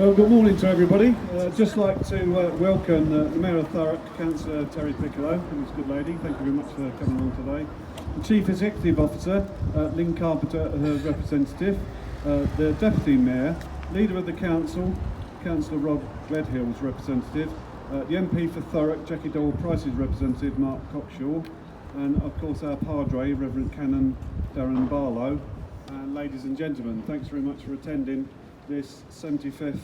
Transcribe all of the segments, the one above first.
Well, good morning to everybody. Just like to welcome the Mayor of Thurrock, Councillor Terry Piccolo, who's a good lady. Thank you very much for coming on today. The Chief Executive Officer, Lynn Carpenter, her representative, the Deputy Mayor, Leader of the Council, Councillor Rob Gledhill's representative, the MP for Thurrock, Jackie Doyle-Price's representative, Mark Cockshaw, and of course our Padre, Reverend Canon Darren Barlow. And ladies and gentlemen, thanks very much for attending this 75th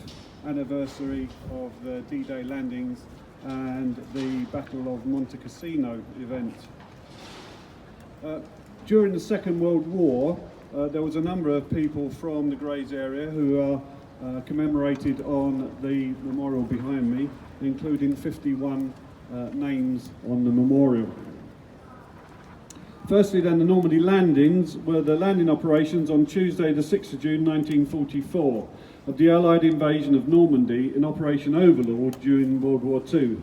anniversary of the D-Day landings and the Battle of Monte Cassino event. During the Second World War, there was a number of people from the Grays area who are commemorated on the memorial behind me, including 51 names on the memorial. Firstly then, the Normandy landings were the landing operations on Tuesday the 6th of June 1944 of the Allied invasion of Normandy in Operation Overlord during World War II.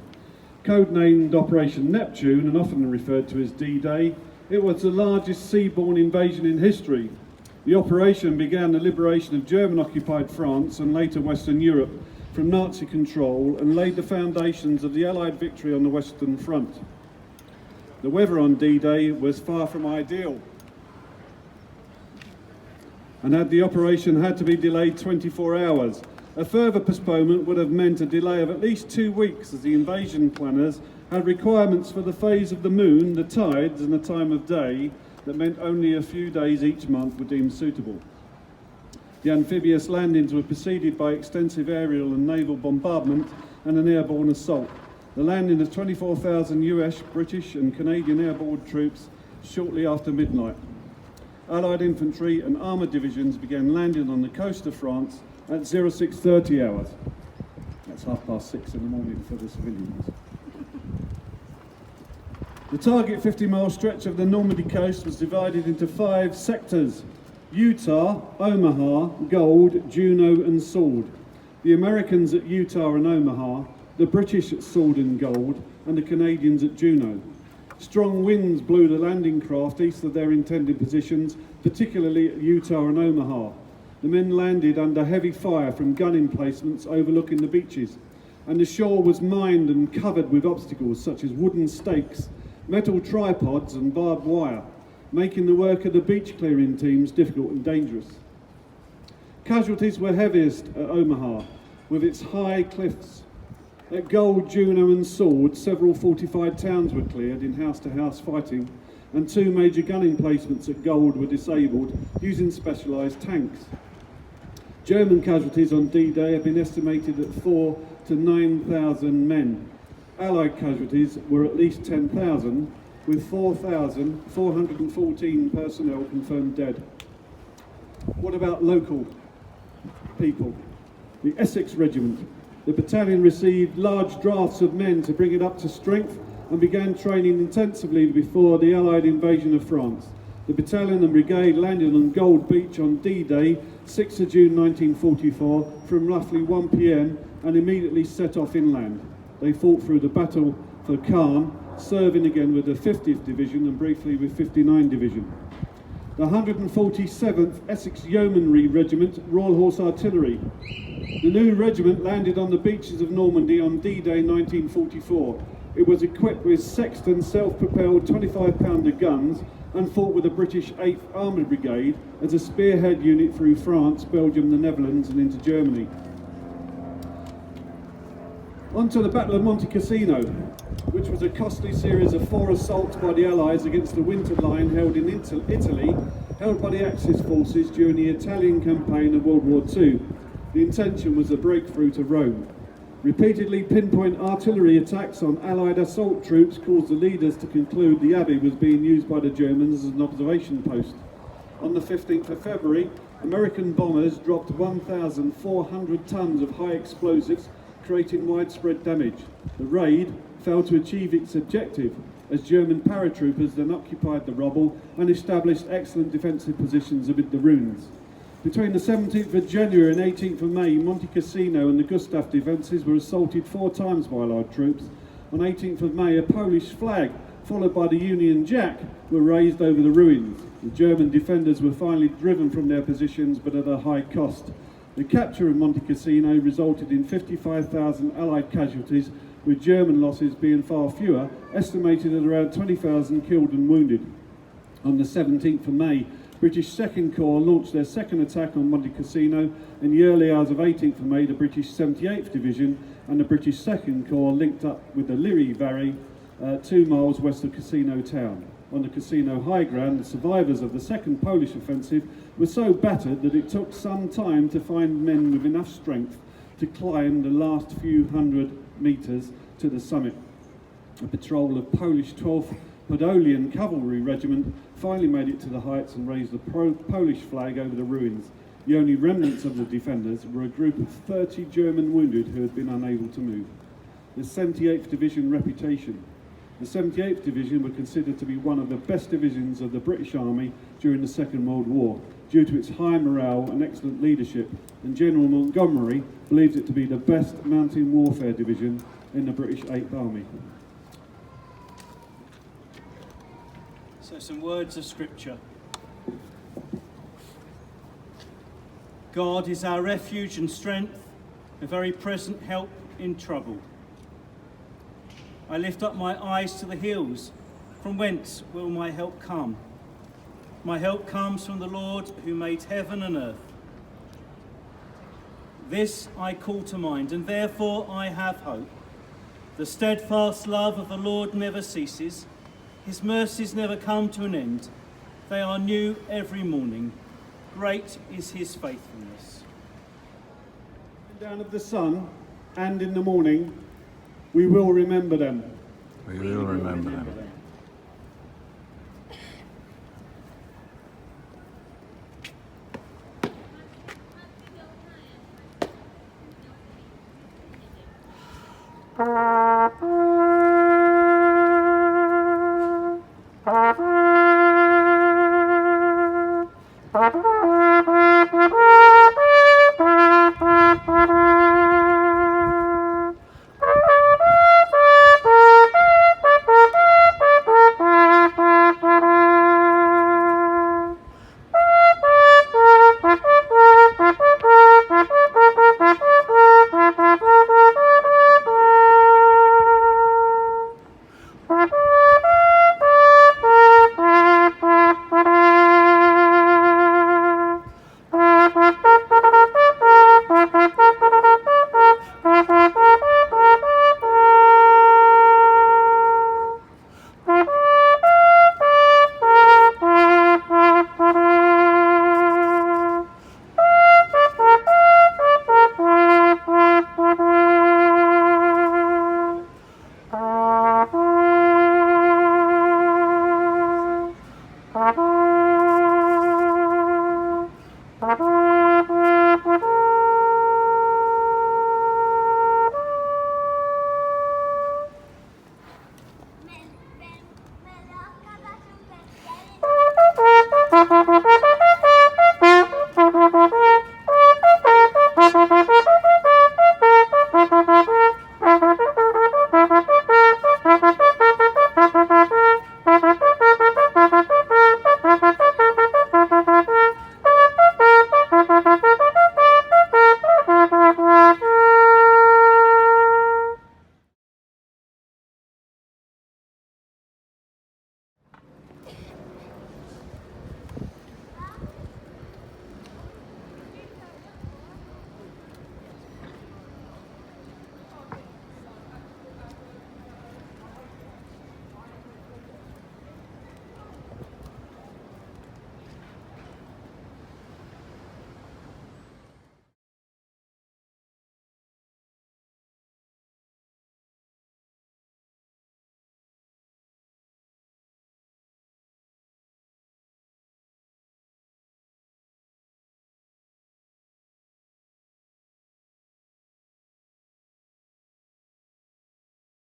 Codenamed Operation Neptune and often referred to as D-Day, it was the largest seaborne invasion in history. The operation began the liberation of German-occupied France and later Western Europe from Nazi control and laid the foundations of the Allied victory on the Western Front. The weather on D-Day was far from ideal, and had the operation had to be delayed 24 hours. A further postponement would have meant a delay of at least 2 weeks, as the invasion planners had requirements for the phase of the moon, the tides and the time of day that meant only a few days each month were deemed suitable. The amphibious landings were preceded by extensive aerial and naval bombardment and an airborne assault. The landing of 24,000 US, British and Canadian airborne troops shortly after midnight. Allied infantry and armoured divisions began landing on the coast of France at 0630 hours. That's 6:30 in the morning for the civilians. The target 50-mile stretch of the Normandy coast was divided into 5 sectors: Utah, Omaha, Gold, Juno and Sword. The Americans at Utah and Omaha, the British at Sword and Gold, and the Canadians at Juno. Strong winds blew the landing craft east of their intended positions, particularly at Utah and Omaha. The men landed under heavy fire from gun emplacements overlooking the beaches, and the shore was mined and covered with obstacles such as wooden stakes, metal tripods and barbed wire, making the work of the beach clearing teams difficult and dangerous. Casualties were heaviest at Omaha, with its high cliffs. At Gold, Juno and Sword, several fortified towns were cleared in house-to-house fighting, and 2 major gun emplacements at Gold were disabled using specialised tanks. German casualties on D-Day have been estimated at 4,000 to 9,000 men. Allied casualties were at least 10,000, with 4,414 personnel confirmed dead. What about local people? The Essex Regiment. The battalion received large drafts of men to bring it up to strength and began training intensively before the Allied invasion of France. The battalion and brigade landed on Gold Beach on D-Day, 6th of June 1944, from roughly 1 p.m. and immediately set off inland. They fought through the battle for Caen, serving again with the 50th Division and briefly with 59 Division. The 147th Essex Yeomanry Regiment, Royal Horse Artillery. The new regiment landed on the beaches of Normandy on D-Day 1944. It was equipped with Sexton self-propelled 25-pounder guns and fought with the British 8th Armoured Brigade as a spearhead unit through France, Belgium, the Netherlands and into Germany. On to the Battle of Monte Cassino, which was a costly series of 4 assaults by the Allies against the winter line held in Italy, held by the Axis forces during the Italian campaign of World War II. The intention was a breakthrough to Rome. Repeatedly pinpoint artillery attacks on Allied assault troops caused the leaders to conclude the abbey was being used by the Germans as an observation post. On the 15th of February, American bombers dropped 1,400 tons of high explosives, creating widespread damage. The raid failed to achieve its objective, as German paratroopers then occupied the rubble and established excellent defensive positions amid the ruins. Between the 17th of January and 18th of May, Monte Cassino and the Gustav defences were assaulted 4 times by Allied troops. On 18th of May, a Polish flag, followed by the Union Jack, were raised over the ruins. The German defenders were finally driven from their positions, but at a high cost. The capture of Monte Cassino resulted in 55,000 Allied casualties, with German losses being far fewer, estimated at around 20,000 killed and wounded. On the 17th of May, British 2nd Corps launched their second attack on Monte Cassino. In the early hours of 18th of May, the British 78th Division and the British 2nd Corps linked up with the Liri Valley, 2 miles west of Cassino town. On the Cassino high ground, the survivors of the second Polish offensive were so battered that it took some time to find men with enough strength to climb the last few hundred metres to the summit. A patrol of Polish 12th Podolian Cavalry Regiment finally made it to the heights and raised the Polish flag over the ruins. The only remnants of the defenders were a group of 30 German wounded who had been unable to move. The 78th Division reputation. The 78th Division were considered to be one of the best divisions of the British Army during the Second World War, due to its high morale and excellent leadership, and General Montgomery believed it to be the best mountain warfare division in the British 8th Army. So some words of scripture. God is our refuge and strength, a very present help in trouble. I lift up my eyes to the hills. From whence will my help come? My help comes from the Lord who made heaven and earth. This I call to mind, and therefore I have hope. The steadfast love of the Lord never ceases. His mercies never come to an end. They are new every morning. Great is his faithfulness. Down of the sun and in the morning, we will remember them. We will remember them.